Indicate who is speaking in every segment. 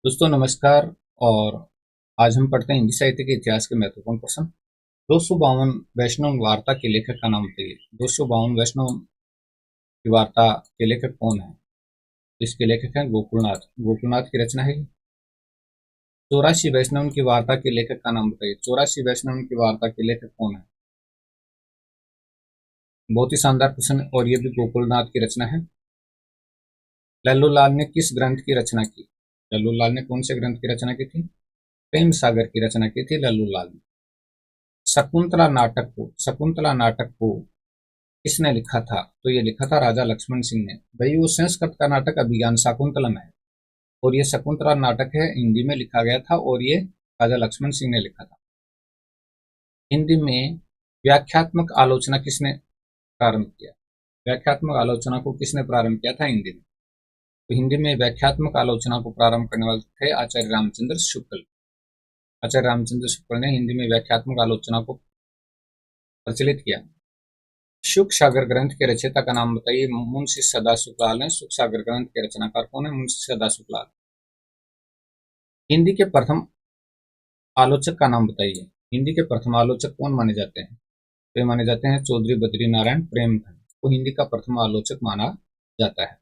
Speaker 1: दोस्तों नमस्कार। और आज हम पढ़ते हैं हिंदी साहित्य के इतिहास के महत्वपूर्ण प्रश्न। 252 वैष्णव वार्ता के लेखक का नाम बताइए। 252 वैष्णव की वार्ता के लेखक कौन है? इसके लेखक हैं गोकुलनाथ। गोकुलनाथ की रचना है। 84 वैष्णव की वार्ता के लेखक का नाम बताइए। 84 वैष्णव की वार्ता के लेखक कौन है? बहुत ही शानदार प्रश्न, और ये भी गोकुलनाथ की रचना है। लल्लूलाल ने किस ग्रंथ की रचना की? लल्लूलाल ने कौन से ग्रंथ की रचना की थी? प्रेम सागर की रचना की थी लल्लूलाल ने। शकुंतला नाटक को किसने लिखा था? तो ये लिखा था राजा लक्ष्मण सिंह ने। भाई वो संस्कृत का नाटक अभिज्ञान शाकुंतलम है, और ये शकुंतला नाटक है, हिंदी में लिखा गया था, और ये राजा लक्ष्मण सिंह ने लिखा था। हिंदी में व्याख्यात्मक आलोचना किसने प्रारंभ किया? व्याख्यात्मक आलोचना को किसने प्रारंभ किया था हिंदी में? तो हिंदी में व्याख्यात्मक आलोचना को प्रारंभ करने वाले थे आचार्य रामचंद्र शुक्ल। आचार्य रामचंद्र शुक्ल ने हिंदी में व्याख्यात्मक आलोचना को प्रचलित किया। शुक सागर ग्रंथ के रचयिता का नाम बताइए। मुंशी सदाशिवलाल ने शुक सागर ग्रंथ के रचनाकार कौन है? मुंशी सदाशिवलाल। हिंदी के प्रथम आलोचक का नाम बताइए। हिंदी के प्रथम आलोचक कौन माने जाते हैं? वे माने जाते हैं चौधरी बद्री नारायण प्रेमचंद को हिंदी का प्रथम आलोचक माना जाता है।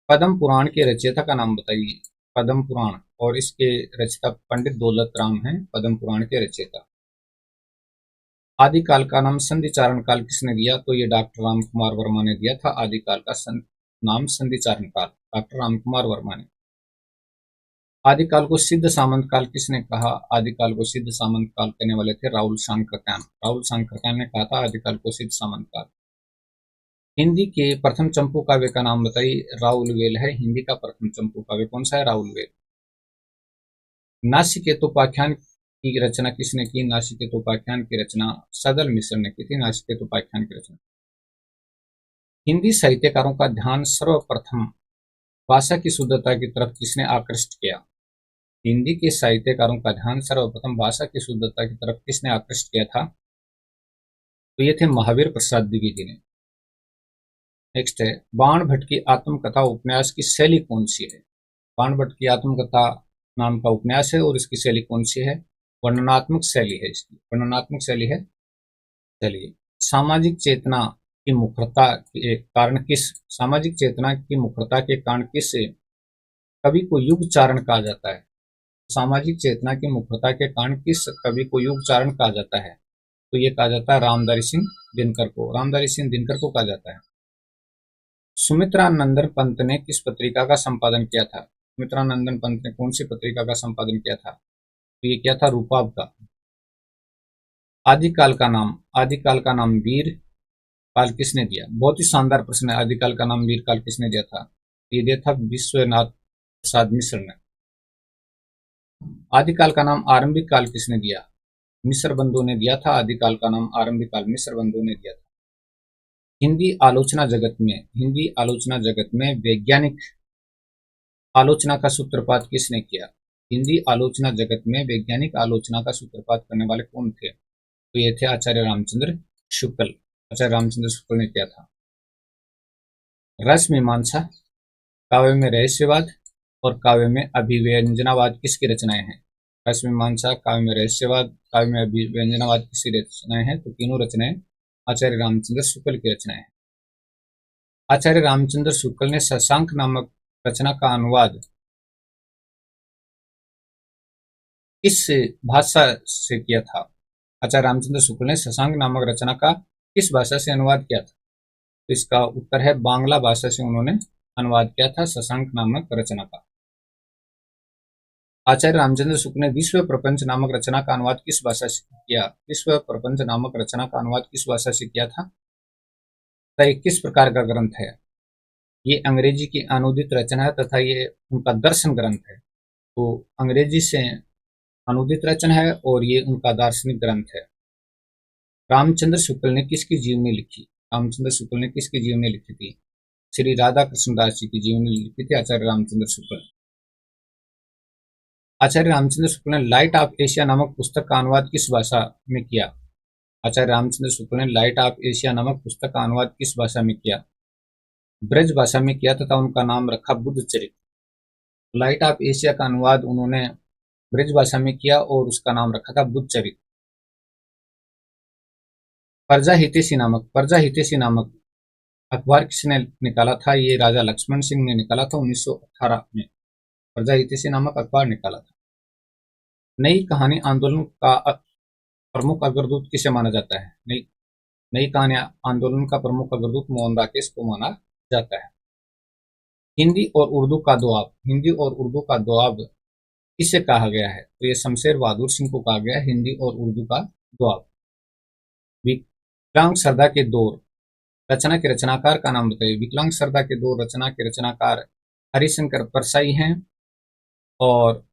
Speaker 1: पद्म पुराण के रचयिता का नाम बताइए। पद्म पुराण और इसके रचयिता पंडित दौलत राम हैं, पद्म पुराण के रचयिता। आदिकाल का नाम संधिचारण काल किसने दिया? तो ये डॉक्टर राम कुमार वर्मा ने दिया था। आदिकाल का नाम संधिचारण काल डॉक्टर राम कुमार वर्मा ने। आदिकाल को सिद्ध सामंत काल किसने कहा? आदिकाल को सिद्ध सामंत काल कहने वाले थे राहुल सांकृत्यायन। राहुल सांकृत्यायन ने कहा था आदिकाल को सिद्ध सामंत काल। हिंदी के प्रथम चंपू काव्य का नाम बताइए। राहुल वेल है हिंदी का प्रथम चंपू काव्य। कौन सा है? राहुल वेल। नासिकेतोपाख्यान की रचना किसने की? नासिकेतोपाख्यान की रचना सदल मिश्र ने की थी। नासिकेतोपाख्यान की रचना। हिंदी साहित्यकारों का ध्यान सर्वप्रथम भाषा की शुद्धता की तरफ किसने आकृष्ट किया? हिंदी के साहित्यकारों का ध्यान सर्वप्रथम भाषा की शुद्धता की तरफ किसने आकृष्ट किया था? तो ये थे महावीर प्रसाद द्विवेदी ने। नेक्स्ट है, बाण भट्ट की आत्मकथा उपन्यास की शैली कौन सी है? बाण भट्ट की आत्मकथा नाम का उपन्यास है, और इसकी शैली कौन सी है? वर्णनात्मक शैली है इसकी। वर्णनात्मक शैली है। चलिए, सामाजिक चेतना की मुखरता के कारण किस सामाजिक चेतना की मुखरता के कारण किस कवि को युग चारण कहा जाता है? सामाजिक चेतना की मुखरता के कारण किस कवि को युग चारण कहा जाता है? तो ये कहा जाता है रामधारी सिंह दिनकर को। रामधारी सिंह दिनकर को कहा जाता है। सुमित्रा नंदन पंत ने किस पत्रिका का संपादन किया था? सुमित्रा नंदन पंत ने कौन सी पत्रिका का संपादन किया था? तो ये क्या था? रूपाब का। आदिकाल का नाम वीर काल किसने दिया? बहुत ही शानदार प्रश्न है। आदिकाल का नाम वीर काल किसने दिया था? ये दिया था विश्वनाथ प्रसाद मिश्र ने। आदिकाल का नाम आरंभिक काल किसने दिया? मिश्र बंधु ने दिया था। आदिकाल का नाम आरंभिक काल मिश्र बंधु ने दिया था। हिंदी आलोचना जगत में वैज्ञानिक आलोचना का सूत्रपात किसने किया? हिंदी आलोचना जगत में वैज्ञानिक आलोचना का सूत्रपात करने वाले कौन थे? तो ये थे आचार्य रामचंद्र शुक्ल। आचार्य रामचंद्र शुक्ल ने किया था। रस मीमांसा, काव्य में रहस्यवाद और काव्य में अभिव्यंजनावाद किसकी रचनाएं हैं? रस मीमांसा, काव्य में रहस्यवाद, काव्य में अभिव्यंजनावाद किसकी रचनाएं हैं? तो तीनों रचनाएं आचार्य रामचंद्र शुक्ल की रचनाएं हैं। आचार्य रामचंद्र शुक्ल ने शशांक नामक रचना का अनुवाद किस भाषा से किया था? आचार्य रामचंद्र शुक्ल ने शशांक नामक रचना का किस भाषा से अनुवाद किया था? तो इसका उत्तर है बांग्ला भाषा से उन्होंने अनुवाद किया था शशांक नामक रचना का। आचार्य रामचंद्र शुक्ल ने विश्व प्रपंच नामक रचना का अनुवाद किस भाषा से किया? विश्व प्रपंच नामक रचना का अनुवाद किस भाषा से किया था? तो किस प्रकार का ग्रंथ है? ये अंग्रेजी की अनुदित रचना है तथा ये उनका दर्शन ग्रंथ है। तो अंग्रेजी से अनुदित रचना है और ये उनका दार्शनिक ग्रंथ है। रामचंद्र शुक्ल ने किसकी जीवनी लिखी? रामचंद्र शुक्ल ने किसकी जीवनी लिखी थी? श्री राधा कृष्णदास जी की जीवनी लिखी थी आचार्य रामचंद्र शुक्ल। आचार्य रामचंद्र शुक्ल ने लाइट ऑफ एशिया नामक पुस्तक का अनुवाद किस भाषा में किया? आचार्य रामचंद्र शुक्ल ने लाइट ऑफ एशिया नामक पुस्तक का अनुवाद किस भाषा में किया? ब्रज भाषा में किया तथा उनका नाम रखा बुद्ध चरित्र। लाइट ऑफ एशिया का अनुवाद उन्होंने ब्रज भाषा में किया और उसका नाम रखा था बुद्धचरित। प्रजा हितैषी नामक अखबार किसने निकाला था? ये राजा लक्ष्मण सिंह ने निकाला था 1918 में। प्रजा हितैषी नामक अखबार निकाला था। नई कहानी आंदोलन का प्रमुख अग्रदूत किसे माना जाता है? नई कहानी आंदोलन का प्रमुख अग्रदूत मोहन राकेश को माना जाता है। हिंदी और उर्दू का दोआब किसे कहा गया है? तो ये शमशेर बहादुर सिंह को कहा गया है हिंदी और उर्दू का दोआब। विकलांग सरदा के दौर रचना के रचनाकार का नाम बताइए। विकलांग सरदा के दौर रचना के रचनाकार हरिशंकर परसाई हैं और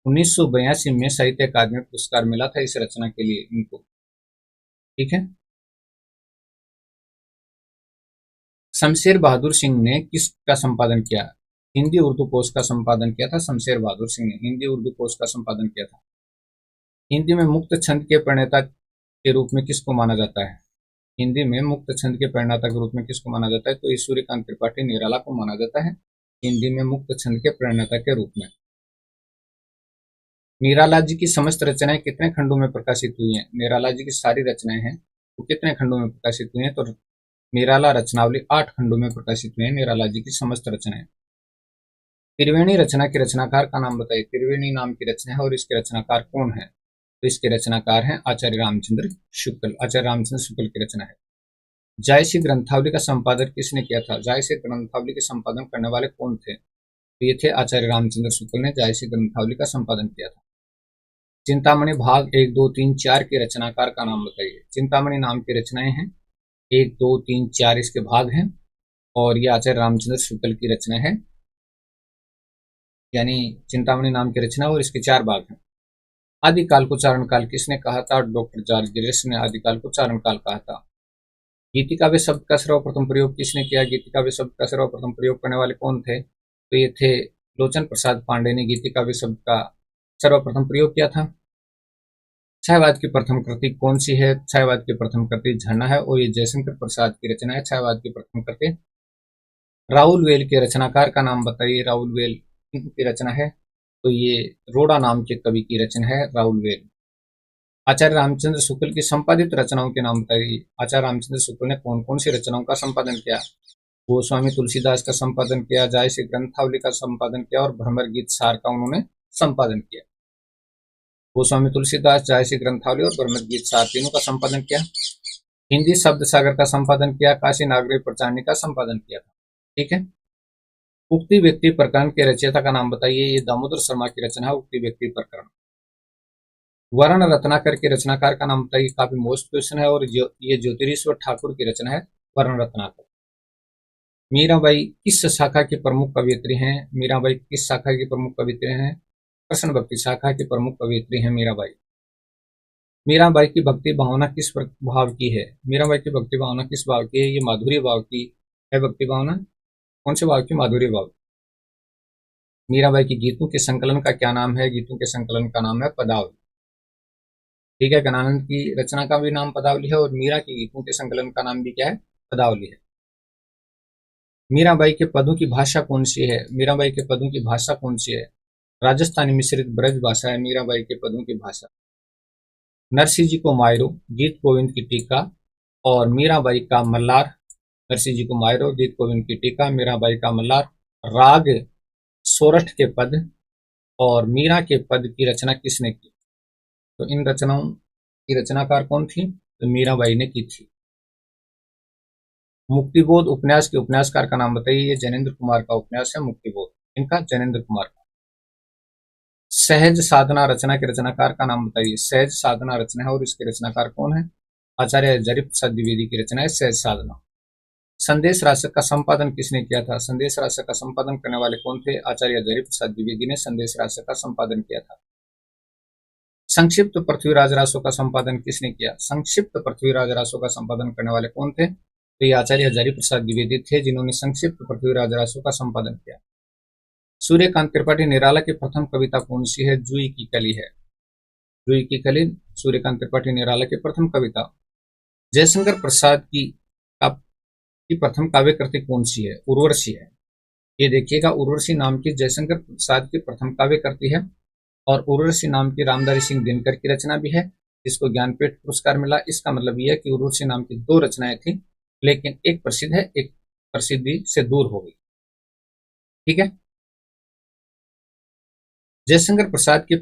Speaker 1: 1982 में साहित्य अकादमी पुरस्कार मिला था इस रचना के लिए इनको। ठीक है। शमशेर बहादुर सिंह ने किसका संपादन किया? हिंदी उर्दू कोश का संपादन किया था शमशेर बहादुर सिंह ने हिंदी उर्दू कोश का संपादन किया था। हिंदी में मुक्त छंद के प्रणेता के रूप में किसको माना जाता है? हिंदी में मुक्त छंद के प्रणेता के रूप में किसको माना जाता है? तो सूर्यकांत त्रिपाठी निराला को माना जाता है हिंदी में मुक्त छंद के प्रणेता के रूप में। निराला जी की समस्त रचनाएं कितने खंडों में प्रकाशित हुई हैं? निराला जी की सारी रचनाएं हैं वो कितने खंडों में प्रकाशित हुई हैं? तो निराला रचनावली 8 खंडों में प्रकाशित हुए हैं निराला जी की समस्त रचनाएं। त्रिवेणी रचना के रचनाकार का नाम बताइए। त्रिवेणी नाम की रचना है और इसके रचनाकार कौन है? तो इसके रचनाकार हैं आचार्य रामचंद्र शुक्ल। आचार्य रामचंद्र शुक्ल की रचना है। जायसी ग्रंथावली का संपादन किसने किया था? जायसी ग्रंथावली के संपादन करने वाले कौन थे? तो ये थे आचार्य रामचंद्र शुक्ल ने जायसी ग्रंथावली का संपादन किया था। चिंतामणि भाग 1, 2, 3, 4 के रचनाकार का नाम बताइए। चिंतामणि नाम की रचनाएं हैं 1, 2, 3, 4 इसके भाग हैं और ये आचार्य रामचंद्र शुक्ल की रचना है, यानी चिंतामणि नाम की रचना और इसके 4 भाग हैं। आदिकाल को चारण काल किसने कहा था? डॉक्टर जॉर्ज गिरिश ने आदिकाल को चारण काल कहा था। गीतिकाव्य शब्द का सर्वप्रथम प्रयोग किसने किया? गीतिकाव्य शब्द का सर्वप्रथम प्रयोग करने वाले कौन थे? तो ये थे लोचन प्रसाद पांडे ने गीतिकाव्य शब्द का सर्वप्रथम प्रयोग किया था। छायावाद की प्रथम कृति कौन सी है? छायावाद की प्रथम कृति झरना है और ये जयशंकर प्रसाद की रचना है। छायावाद की प्रथम कृति। राहुल वेल के रचनाकार का नाम बताइए। राहुल वेल की रचना है तो ये रोड़ा नाम के कवि की रचना है राहुल वेल। आचार्य रामचंद्र शुक्ल की संपादित रचनाओं के नाम बताइए। आचार्य रामचंद्र शुक्ल ने कौन कौन सी रचनाओं का संपादन किया? गोस्वामी तुलसीदास का संपादन किया, जायसी ग्रंथावली का संपादन किया और भ्रमर गीत सार का उन्होंने संपादन किया। गोस्वामी तुलसीदास, जायसी ग्रंथावली और भ्रमर गीत सार तीनों का संपादन किया। हिंदी शब्द सागर का संपादन किया, काशी नागरी प्रचारणी का संपादन किया था। ठीक है। उक्ति व्यक्ति प्रकरण के रचयिता का नाम बताइए। ये दामोदर शर्मा की रचना है उक्ति व्यक्ति प्रकरण। वर्ण रत्नाकर के रचनाकार का नाम बताइए। काफी मोस्ट क्वेश्चन है और ये ज्योतिरीश्वर ठाकुर की रचना है वर्ण रत्नाकर। मीराबाई किस शाखा की प्रमुख कवयित्री हैं? मीराबाई किस शाखा की प्रमुख कवयित्री हैं? कृष्ण भक्ति शाखा की प्रमुख कवयित्री हैं मीराबाई। मीराबाई की भक्ति भावना किस भाव की है? मीराबाई की भक्ति भावना किस भाव की है? ये माधुर्य भाव की है भक्ति भावना। कौन से भाव की? माधुर्य भाव। मीराबाई की गीतों के संकलन का क्या नाम है? गीतों के संकलन का नाम है पदावली। ठीक है। गणानंद की रचना का भी नाम पदावली है और मीरा के गीतों के संकलन का नाम भी क्या है? पदावली है। मीराबाई के पदों की भाषा कौन सी है? मीराबाई के पदों की भाषा कौन सी है? राजस्थानी मिश्रित ब्रज भाषा है मीराबाई के पदों की भाषा। नरसिंह जी को मायरो, गीत गोविंद की टीका और मीराबाई का मल्लार। नरसिंह जी को मायरो, गीत गोविंद की टीका, मीराबाई का मल्लार, राग सोरठ के पद और मीरा के पद की रचना किसने की? तो इन रचनाओं की रचनाकार कौन थी? तो मीराबाई ने की थी। मुक्तिबोध उपन्यास के उपन्यासकार का नाम बताइए। ये जैनेन्द्र कुमार का उपन्यास है मुक्तिबोध। इनका जैनेन्द्र कुमार का। सहज साधना रचना के रचनाकार का नाम बताइए। सहज साधना रचना है और इसके रचनाकार कौन है? आचार्य जरी प्रसाद द्विवेदी की रचना है सहज साधना। संदेश राशक का संपादन किसने किया था? संदेश राशक का संपादन करने वाले कौन थे? आचार्य जरी प्रसाद द्विवेदी ने संदेश राशक का संपादन किया था। संक्षिप्त पृथ्वीराज रासो का संपादन किसने किया? संक्षिप्त पृथ्वीराज रासो का संपादन करने वाले कौन थे? तो ये आचार्य हजारी प्रसाद द्विवेदी थे जिन्होंने संक्षिप्त पृथ्वीराज रासो का संपादन किया। सूर्यकांत त्रिपाठी निराला की प्रथम कविता कौन सी है? जूही की कली है। जूही की कली सूर्यकांत त्रिपाठी निराला की प्रथम कविता। जयशंकर प्रसाद की प्रथम काव्य कृति कौन सी है? उर्वशी है। ये देखिएगा, उर्वशी नाम की जयशंकर प्रसाद की प्रथम काव्य करती है, और उर्वशी नाम की रामधारी सिंह दिनकर की रचना भी है, जिसको ज्ञानपीठ पुरस्कार मिला। इसका मतलब यह है कि उर्वशी नाम की दो रचनाएं थी, लेकिन एक प्रसिद्ध है, एक प्रसिद्धि से दूर हो गई। ठीक है। जयशंकर प्रसाद की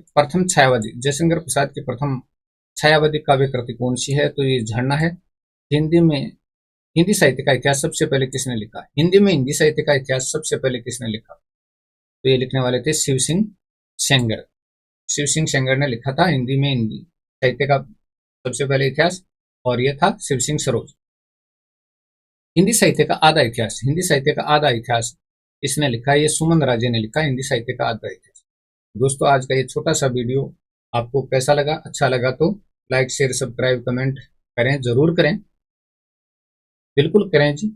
Speaker 1: प्रथम छायावादी काव्य कृति कौन सी है? तो ये झरना है। हिंदी में हिंदी साहित्य का इतिहास सबसे पहले किसने लिखा? हिंदी में हिंदी साहित्य का इतिहास सबसे पहले किसने लिखा? तो ये लिखने वाले थे शिव सिंह सेंगर। शिव सिंह सेंगर ने लिखा था हिंदी में हिंदी साहित्य का सबसे पहले इतिहास, और यह था शिव सिंह सरोज। हिंदी साहित्य का आधा इतिहास इसने लिखा है, ये सुमन राजे ने लिखा हिंदी साहित्य का आधा इतिहास। दोस्तों, आज का ये छोटा सा वीडियो आपको कैसा लगा? अच्छा लगा तो लाइक शेयर सब्सक्राइब कमेंट करें, जरूर करें, बिल्कुल करें जी।